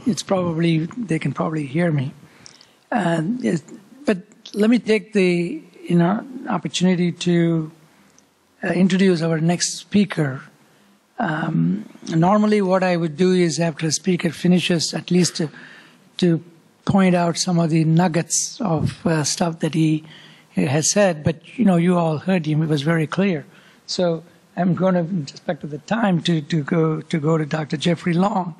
it's probably, they can probably hear me. But let me take the opportunity to introduce our next speaker. Normally what I would do is after a speaker finishes, at least to point out some of the nuggets of stuff that he has said, but you all heard him, it was very clear. So I'm going to, in respect of the time, to go to Dr. Jeffrey Long,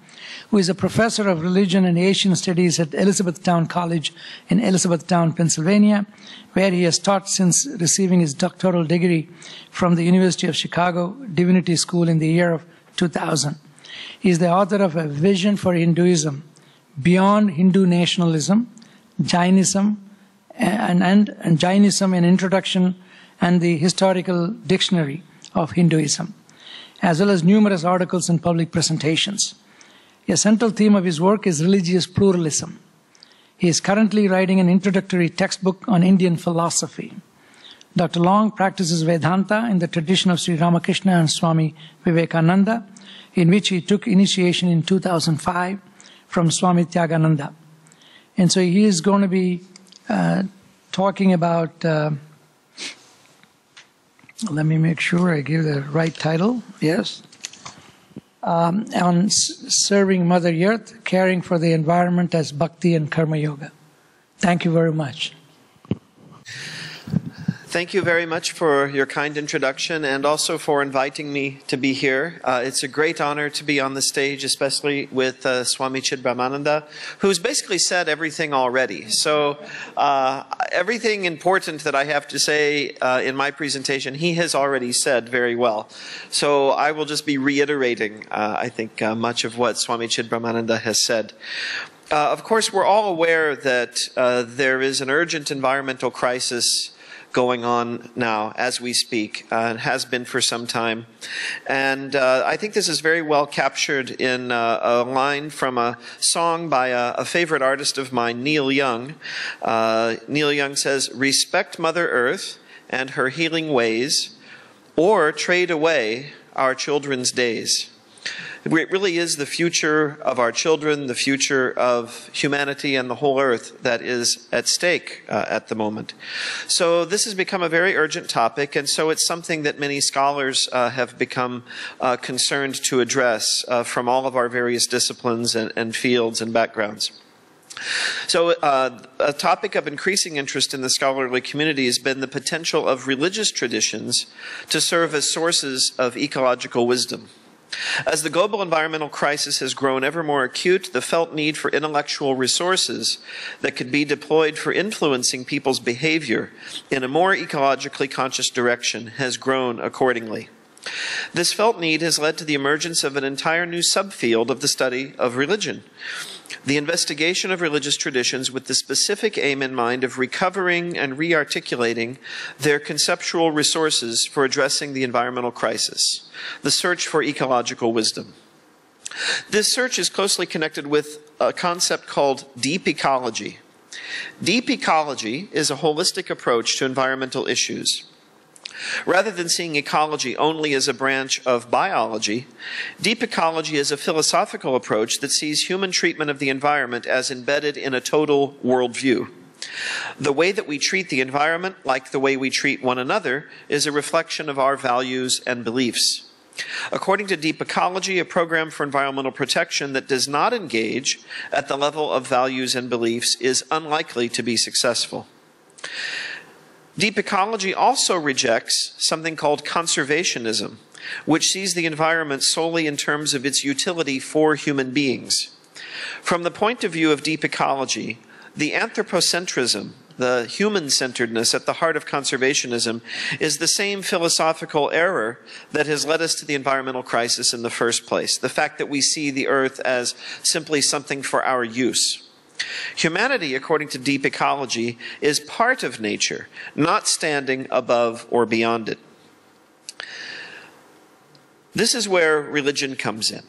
who is a professor of religion and Asian studies at Elizabethtown College in Elizabethtown, Pennsylvania, where he has taught since receiving his doctoral degree from the University of Chicago Divinity School in the year of 2000. He is the author of A Vision for Hinduism, Beyond Hindu Nationalism, Jainism, and Jainism, an Introduction, and the Historical Dictionary of Hinduism, as well as numerous articles and public presentations. A central theme of his work is religious pluralism. He is currently writing an introductory textbook on Indian philosophy. Dr. Long practices Vedanta in the tradition of Sri Ramakrishna and Swami Vivekananda, in which he took initiation in 2005 from Swami Tyagananda. And so he is going to be talking about, let me make sure I give the right title, yes, on serving Mother Earth, caring for the environment as Bhakti and Karma Yoga. Thank you very much. Thank you very much for your kind introduction and also for inviting me to be here. It's a great honor to be on the stage, especially with Swami Chidbrahmananda, who's basically said everything already. So everything important that I have to say in my presentation, he has already said very well. So I will just be reiterating, I think, much of what Swami Chidbrahmananda has said. Of course, we're all aware that there is an urgent environmental crisis going on now as we speak, and has been for some time. And I think this is very well captured in a line from a song by a favorite artist of mine, Neil Young. Neil Young says, "Respect Mother Earth and her healing ways, or trade away our children's days." It really is the future of our children, the future of humanity and the whole earth that is at stake at the moment. So this has become a very urgent topic, and so it's something that many scholars have become concerned to address from all of our various disciplines and fields and backgrounds. So a topic of increasing interest in the scholarly community has been the potential of religious traditions to serve as sources of ecological wisdom. As the global environmental crisis has grown ever more acute, the felt need for intellectual resources that could be deployed for influencing people's behavior in a more ecologically conscious direction has grown accordingly. This felt need has led to the emergence of an entire new subfield of the study of religion, the investigation of religious traditions with the specific aim in mind of recovering and re-articulating their conceptual resources for addressing the environmental crisis, the search for ecological wisdom. This search is closely connected with a concept called deep ecology. Deep ecology is a holistic approach to environmental issues. Rather than seeing ecology only as a branch of biology, deep ecology is a philosophical approach that sees human treatment of the environment as embedded in a total worldview. The way that we treat the environment, like the way we treat one another, is a reflection of our values and beliefs. According to deep ecology, a program for environmental protection that does not engage at the level of values and beliefs is unlikely to be successful. Deep ecology also rejects something called conservationism, which sees the environment solely in terms of its utility for human beings. From the point of view of deep ecology, the anthropocentrism, the human-centeredness at the heart of conservationism, is the same philosophical error that has led us to the environmental crisis in the first place, the fact that we see the earth as simply something for our use. Humanity, according to deep ecology, is part of nature, not standing above or beyond it. This is where religion comes in,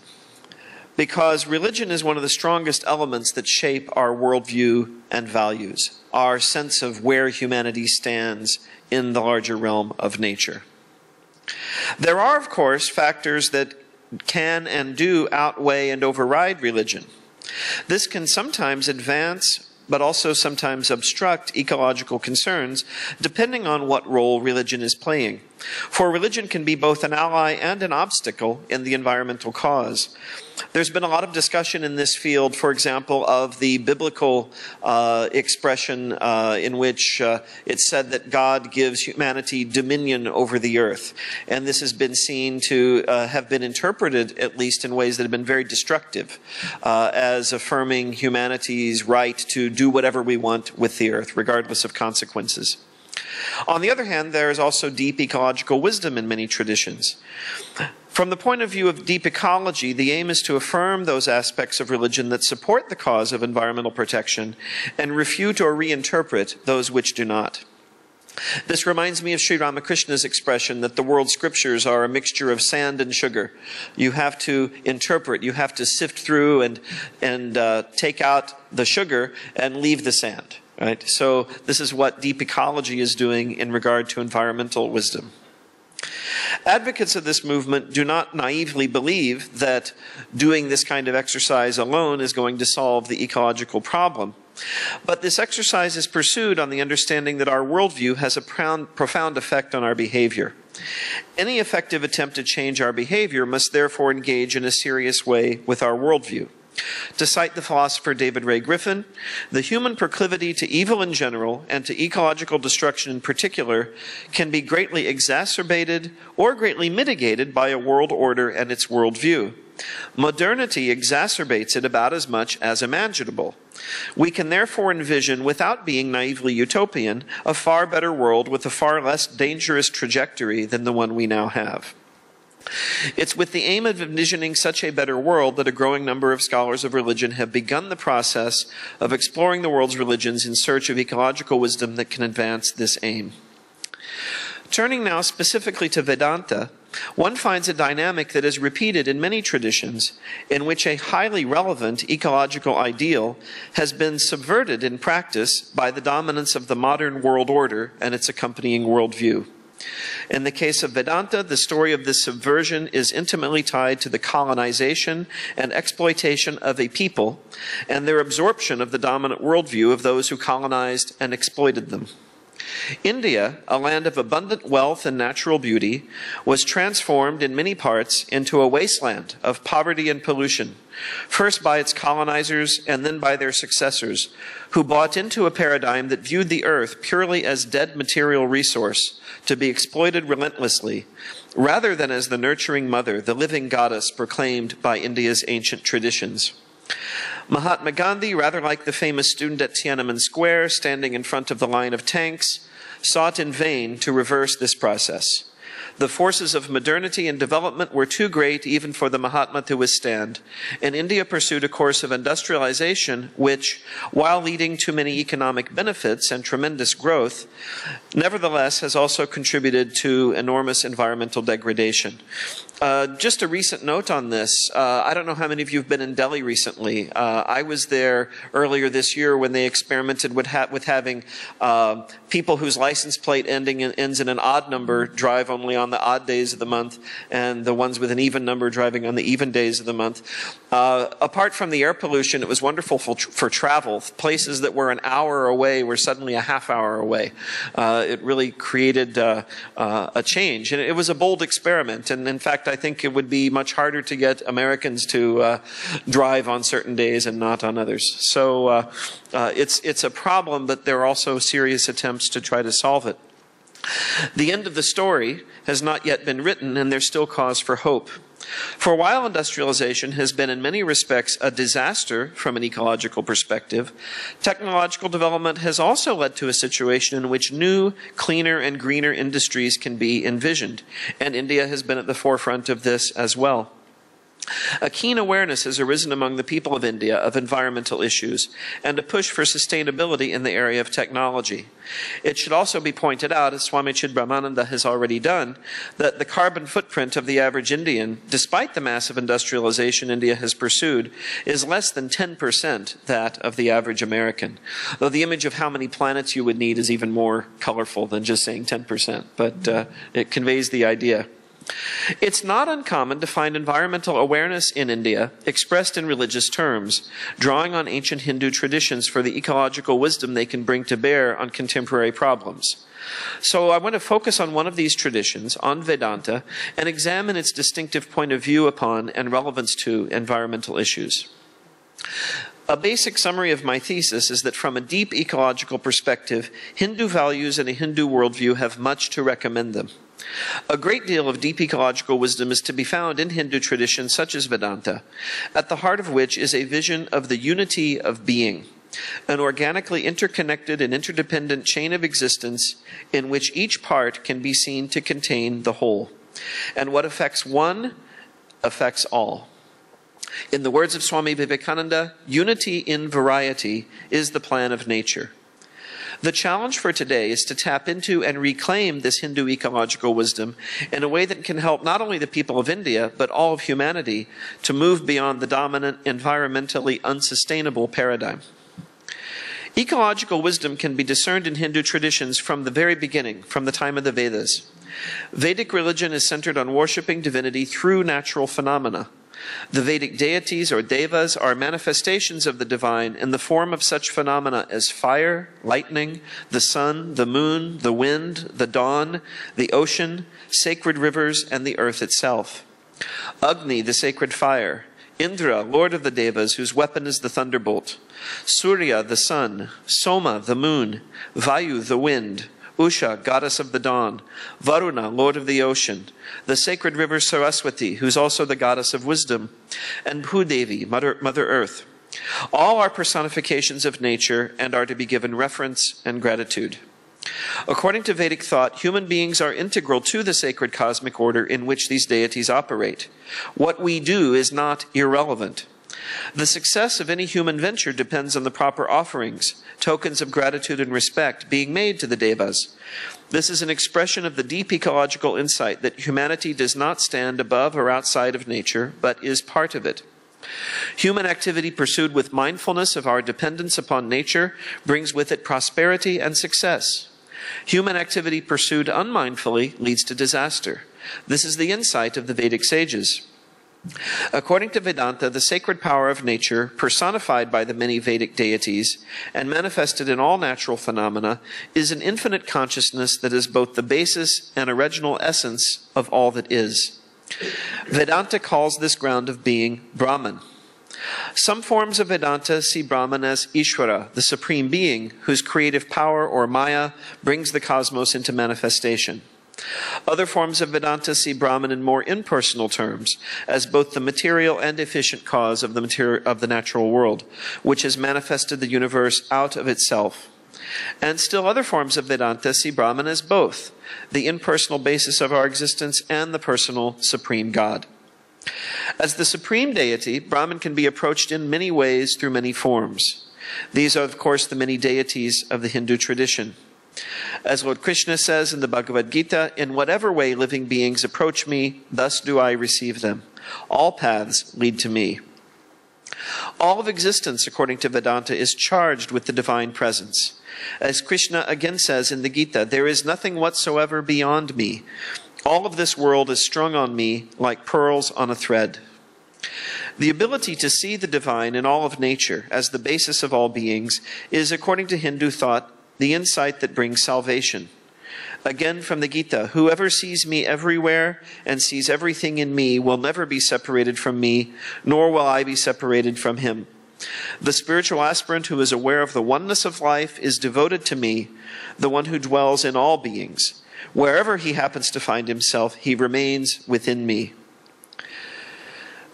because religion is one of the strongest elements that shape our worldview and values, our sense of where humanity stands in the larger realm of nature. There are, of course, factors that can and do outweigh and override religion. This can sometimes advance but also sometimes obstruct ecological concerns, depending on what role religion is playing. For religion can be both an ally and an obstacle in the environmental cause. There's been a lot of discussion in this field, for example, of the biblical expression in which it's said that God gives humanity dominion over the earth. And this has been seen to have been interpreted, at least in ways that have been very destructive, as affirming humanity's right to do whatever we want with the earth, regardless of consequences. On the other hand, there is also deep ecological wisdom in many traditions. From the point of view of deep ecology, the aim is to affirm those aspects of religion that support the cause of environmental protection and refute or reinterpret those which do not. This reminds me of Sri Ramakrishna's expression that the world scriptures are a mixture of sand and sugar. You have to interpret, you have to sift through and take out the sugar and leave the sand. Right? So this is what deep ecology is doing in regard to environmental wisdom. Advocates of this movement do not naively believe that doing this kind of exercise alone is going to solve the ecological problem. But this exercise is pursued on the understanding that our worldview has a profound effect on our behavior. Any effective attempt to change our behavior must therefore engage in a serious way with our worldview. To cite the philosopher David Ray Griffin, the human proclivity to evil in general and to ecological destruction in particular can be greatly exacerbated or greatly mitigated by a world order and its worldview. Modernity exacerbates it about as much as imaginable. We can therefore envision, without being naively utopian, a far better world with a far less dangerous trajectory than the one we now have. It's with the aim of envisioning such a better world that a growing number of scholars of religion have begun the process of exploring the world's religions in search of ecological wisdom that can advance this aim. Turning now specifically to Vedanta, one finds a dynamic that is repeated in many traditions in which a highly relevant ecological ideal has been subverted in practice by the dominance of the modern world order and its accompanying worldview. In the case of Vedanta, the story of this subversion is intimately tied to the colonization and exploitation of a people and their absorption of the dominant worldview of those who colonized and exploited them. India, a land of abundant wealth and natural beauty, was transformed in many parts into a wasteland of poverty and pollution, first by its colonizers and then by their successors, who bought into a paradigm that viewed the earth purely as dead material resource to be exploited relentlessly, rather than as the nurturing mother, the living goddess proclaimed by India's ancient traditions. Mahatma Gandhi, rather like the famous student at Tiananmen Square standing in front of the line of tanks, sought in vain to reverse this process. The forces of modernity and development were too great even for the Mahatma to withstand, and India pursued a course of industrialization which, while leading to many economic benefits and tremendous growth, nevertheless has also contributed to enormous environmental degradation. Just a recent note on this. I don't know how many of you have been in Delhi recently. I was there earlier this year when they experimented with having people whose license plate ends in an odd number drive only on the odd days of the month, and the ones with an even number driving on the even days of the month. Apart from the air pollution, it was wonderful for travel. Places that were an hour away were suddenly a half hour away. It really created a change, and it was a bold experiment. And in fact, I think it would be much harder to get Americans to drive on certain days and not on others. So it's a problem, but there are also serious attempts to try to solve it. The end of the story has not yet been written, and there's still cause for hope. For while industrialization has been in many respects a disaster from an ecological perspective, technological development has also led to a situation in which new, cleaner, and greener industries can be envisioned, and India has been at the forefront of this as well. A keen awareness has arisen among the people of India of environmental issues and a push for sustainability in the area of technology. It should also be pointed out, as Swami Chidbrahmananda has already done, that the carbon footprint of the average Indian, despite the massive industrialization India has pursued, is less than 10% that of the average American. Though the image of how many planets you would need is even more colorful than just saying 10%, but it conveys the idea. It's not uncommon to find environmental awareness in India expressed in religious terms, drawing on ancient Hindu traditions for the ecological wisdom they can bring to bear on contemporary problems. So I want to focus on one of these traditions, on Vedanta, and examine its distinctive point of view upon and relevance to environmental issues. A basic summary of my thesis is that from a deep ecological perspective, Hindu values and a Hindu worldview have much to recommend them. A great deal of deep ecological wisdom is to be found in Hindu traditions such as Vedanta, at the heart of which is a vision of the unity of being, an organically interconnected and interdependent chain of existence in which each part can be seen to contain the whole. And what affects one affects all. In the words of Swami Vivekananda, unity in variety is the plan of nature. The challenge for today is to tap into and reclaim this Hindu ecological wisdom in a way that can help not only the people of India, but all of humanity to move beyond the dominant, environmentally unsustainable paradigm. Ecological wisdom can be discerned in Hindu traditions from the very beginning, from the time of the Vedas. Vedic religion is centered on worshiping divinity through natural phenomena. The Vedic deities, or devas, are manifestations of the divine in the form of such phenomena as fire, lightning, the sun, the moon, the wind, the dawn, the ocean, sacred rivers, and the earth itself. Agni, the sacred fire. Indra, lord of the devas, whose weapon is the thunderbolt. Surya, the sun. Soma, the moon. Vayu, the wind. Usha, goddess of the dawn. Varuna, lord of the ocean. The sacred river Saraswati, who's also the goddess of wisdom. And Bhudevi, Mother Earth. All are personifications of nature and are to be given reverence and gratitude. According to Vedic thought, human beings are integral to the sacred cosmic order in which these deities operate. What we do is not irrelevant. The success of any human venture depends on the proper offerings, tokens of gratitude and respect being made to the devas. This is an expression of the deep ecological insight that humanity does not stand above or outside of nature, but is part of it. Human activity pursued with mindfulness of our dependence upon nature brings with it prosperity and success. Human activity pursued unmindfully leads to disaster. This is the insight of the Vedic sages. According to Vedanta, the sacred power of nature, personified by the many Vedic deities and manifested in all natural phenomena, is an infinite consciousness that is both the basis and original essence of all that is. Vedanta calls this ground of being Brahman. Some forms of Vedanta see Brahman as Ishvara, the supreme being, whose creative power, or Maya, brings the cosmos into manifestation. Other forms of Vedanta see Brahman in more impersonal terms, as both the material and efficient cause of the natural world, which has manifested the universe out of itself. And still other forms of Vedanta see Brahman as both, the impersonal basis of our existence and the personal supreme God. As the supreme deity, Brahman can be approached in many ways through many forms. These are, of course, the many deities of the Hindu tradition. As Lord Krishna says in the Bhagavad Gita, in whatever way living beings approach me, thus do I receive them. All paths lead to me. All of existence, according to Vedanta, is charged with the divine presence. As Krishna again says in the Gita, there is nothing whatsoever beyond me. All of this world is strung on me like pearls on a thread. The ability to see the divine in all of nature as the basis of all beings is, according to Hindu thought, the insight that brings salvation. Again from the Gita, whoever sees me everywhere and sees everything in me will never be separated from me, nor will I be separated from him. The spiritual aspirant who is aware of the oneness of life is devoted to me, the one who dwells in all beings. Wherever he happens to find himself, he remains within me.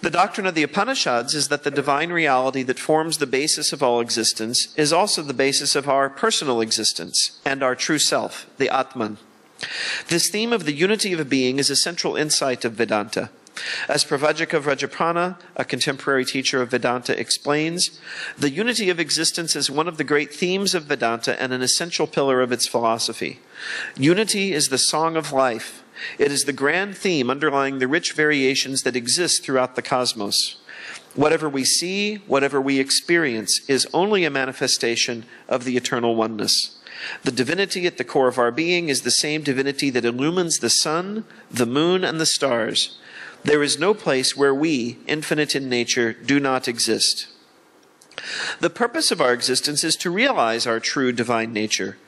The doctrine of the Upanishads is that the divine reality that forms the basis of all existence is also the basis of our personal existence and our true self, the Atman. This theme of the unity of a being is a central insight of Vedanta. As Pravajaka Vrajaprana, a contemporary teacher of Vedanta, explains, the unity of existence is one of the great themes of Vedanta and an essential pillar of its philosophy. Unity is the song of life. It is the grand theme underlying the rich variations that exist throughout the cosmos. Whatever we see, whatever we experience, is only a manifestation of the eternal oneness. The divinity at the core of our being is the same divinity that illumines the sun, the moon, and the stars. There is no place where we, infinite in nature, do not exist. The purpose of our existence is to realize our true divine nature.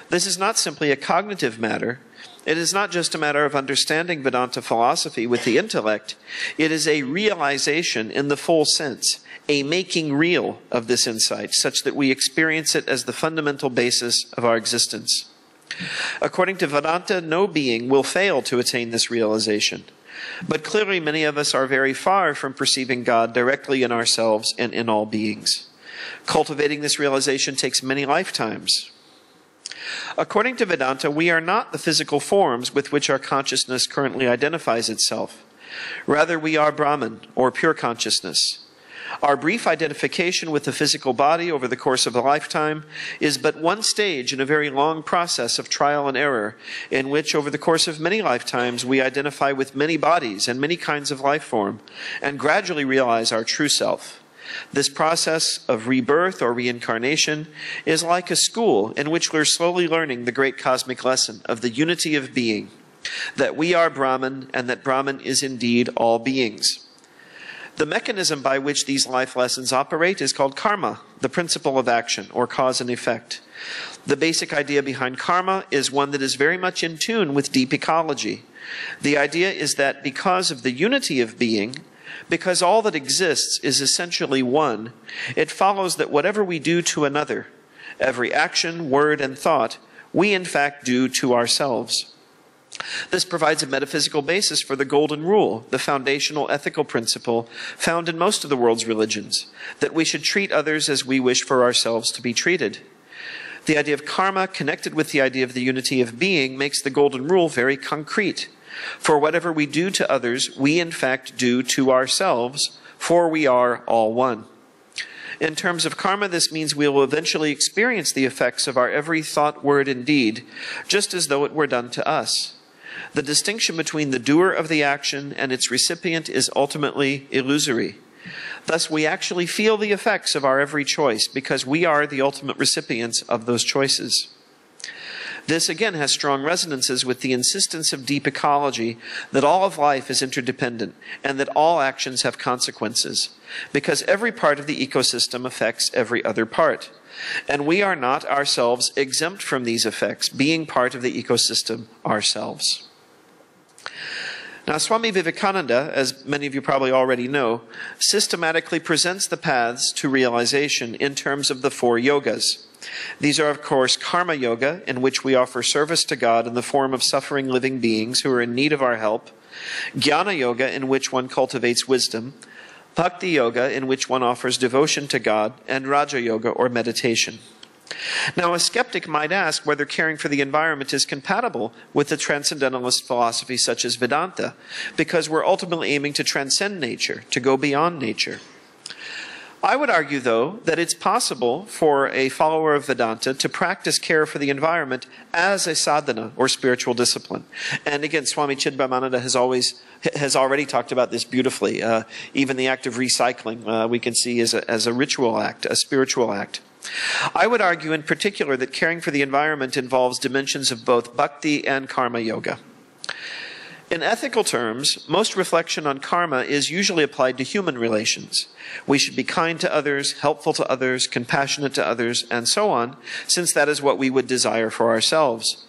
This is not simply a cognitive matter. It is not just a matter of understanding Vedanta philosophy with the intellect. It is a realization in the full sense, a making real of this insight, such that we experience it as the fundamental basis of our existence. According to Vedanta, no being will fail to attain this realization. But clearly many of us are very far from perceiving God directly in ourselves and in all beings. Cultivating this realization takes many lifetimes. According to Vedanta, we are not the physical forms with which our consciousness currently identifies itself. Rather, we are Brahman, or pure consciousness. Our brief identification with the physical body over the course of a lifetime is but one stage in a very long process of trial and error, in which over the course of many lifetimes we identify with many bodies and many kinds of life form, and gradually realize our true self. This process of rebirth or reincarnation is like a school in which we're slowly learning the great cosmic lesson of the unity of being, that we are Brahman and that Brahman is indeed all beings. The mechanism by which these life lessons operate is called karma, the principle of action, or cause and effect. The basic idea behind karma is one that is very much in tune with deep ecology. The idea is that because of the unity of being, because all that exists is essentially one, it follows that whatever we do to another, every action, word, and thought, we in fact do to ourselves. This provides a metaphysical basis for the Golden Rule, the foundational ethical principle found in most of the world's religions, that we should treat others as we wish for ourselves to be treated. The idea of karma, connected with the idea of the unity of being, makes the Golden Rule very concrete. For whatever we do to others, we in fact do to ourselves, for we are all one. In terms of karma, this means we will eventually experience the effects of our every thought, word, and deed, just as though it were done to us. The distinction between the doer of the action and its recipient is ultimately illusory. Thus, we actually feel the effects of our every choice because we are the ultimate recipients of those choices. This again has strong resonances with the insistence of deep ecology that all of life is interdependent and that all actions have consequences, because every part of the ecosystem affects every other part. And we are not ourselves exempt from these effects, being part of the ecosystem ourselves. Now, Swami Vivekananda, as many of you probably already know, systematically presents the paths to realization in terms of the 4 yogas. These are, of course, karma yoga, in which we offer service to God in the form of suffering living beings who are in need of our help; jnana yoga, in which one cultivates wisdom; bhakti yoga, in which one offers devotion to God; and raja yoga, or meditation. Now, a skeptic might ask whether caring for the environment is compatible with a transcendentalist philosophy such as Vedanta, because we're ultimately aiming to transcend nature, to go beyond nature. I would argue, though, that it's possible for a follower of Vedanta to practice care for the environment as a sadhana, or spiritual discipline. And again, Swami Chidbhamananda has already talked about this beautifully. Even the act of recycling we can see as a ritual act, a spiritual act. I would argue in particular that caring for the environment involves dimensions of both bhakti and karma yoga. In ethical terms, most reflection on karma is usually applied to human relations. We should be kind to others, helpful to others, compassionate to others, and so on, since that is what we would desire for ourselves.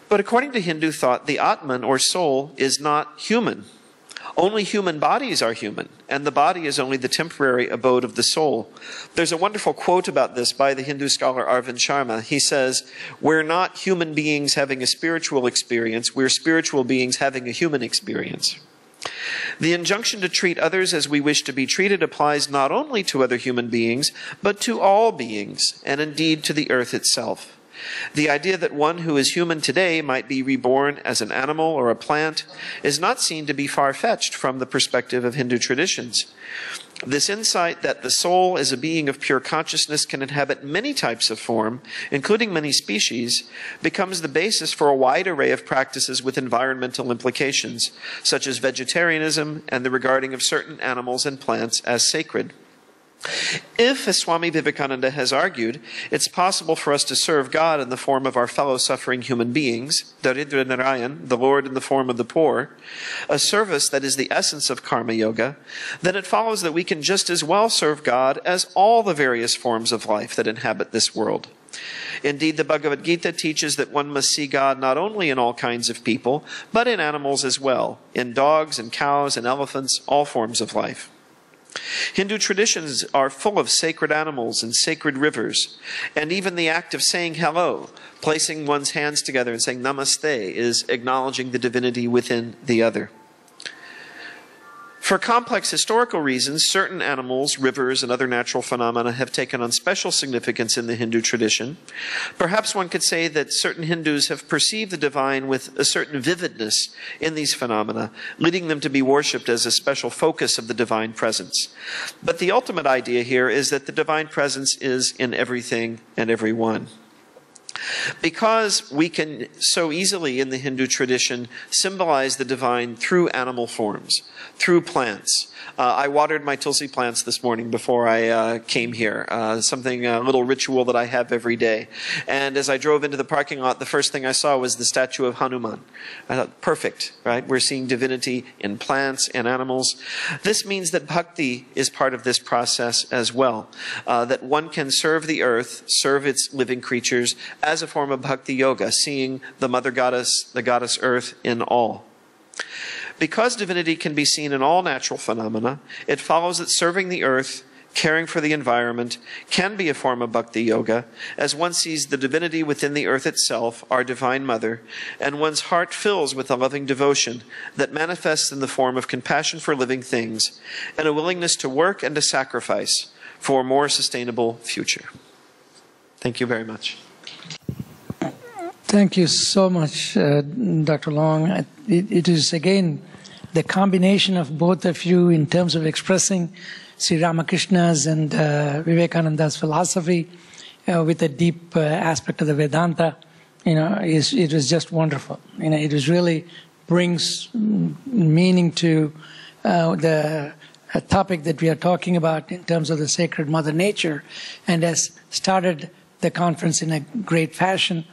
But according to Hindu thought, the Atman, or soul, is not human. Only human bodies are human, and the body is only the temporary abode of the soul. There's a wonderful quote about this by the Hindu scholar Arvind Sharma. He says, "We're not human beings having a spiritual experience, we're spiritual beings having a human experience." The injunction to treat others as we wish to be treated applies not only to other human beings, but to all beings, and indeed to the earth itself. The idea that one who is human today might be reborn as an animal or a plant is not seen to be far-fetched from the perspective of Hindu traditions. This insight that the soul as a being of pure consciousness can inhabit many types of form, including many species, becomes the basis for a wide array of practices with environmental implications, such as vegetarianism and the regarding of certain animals and plants as sacred. If, as Swami Vivekananda has argued, it's possible for us to serve God in the form of our fellow suffering human beings, Daridra Narayan, the Lord in the form of the poor, a service that is the essence of karma yoga, then it follows that we can just as well serve God as all the various forms of life that inhabit this world. Indeed, the Bhagavad Gita teaches that one must see God not only in all kinds of people, but in animals as well, in dogs and cows and elephants, all forms of life. Hindu traditions are full of sacred animals and sacred rivers, and even the act of saying hello, placing one's hands together and saying namaste, is acknowledging the divinity within the other. For complex historical reasons, certain animals, rivers, and other natural phenomena have taken on special significance in the Hindu tradition. Perhaps one could say that certain Hindus have perceived the divine with a certain vividness in these phenomena, leading them to be worshipped as a special focus of the divine presence. But the ultimate idea here is that the divine presence is in everything and everyone. Because we can so easily in the Hindu tradition symbolize the divine through animal forms, through plants. I watered my tulsi plants this morning before I came here, a little ritual that I have every day. And as I drove into the parking lot, the first thing I saw was the statue of Hanuman. I thought, perfect, right? We're seeing divinity in plants and animals. This means that bhakti is part of this process as well, that one can serve the earth, serve its living creatures as a form of bhakti yoga, seeing the mother goddess, the goddess earth in all. Because divinity can be seen in all natural phenomena, it follows that serving the earth, caring for the environment, can be a form of bhakti yoga, as one sees the divinity within the earth itself, our divine mother, and one's heart fills with a loving devotion that manifests in the form of compassion for living things, and a willingness to work and to sacrifice for a more sustainable future. Thank you very much. Thank you so much, Dr. Long. It is, again, the combination of both of you in terms of expressing Sri Ramakrishna's and Vivekananda's philosophy with a deep aspect of the Vedanta. It was just wonderful. It was really brings meaning to the topic that we are talking about in terms of the sacred Mother Nature, and has started the conference in a great fashion.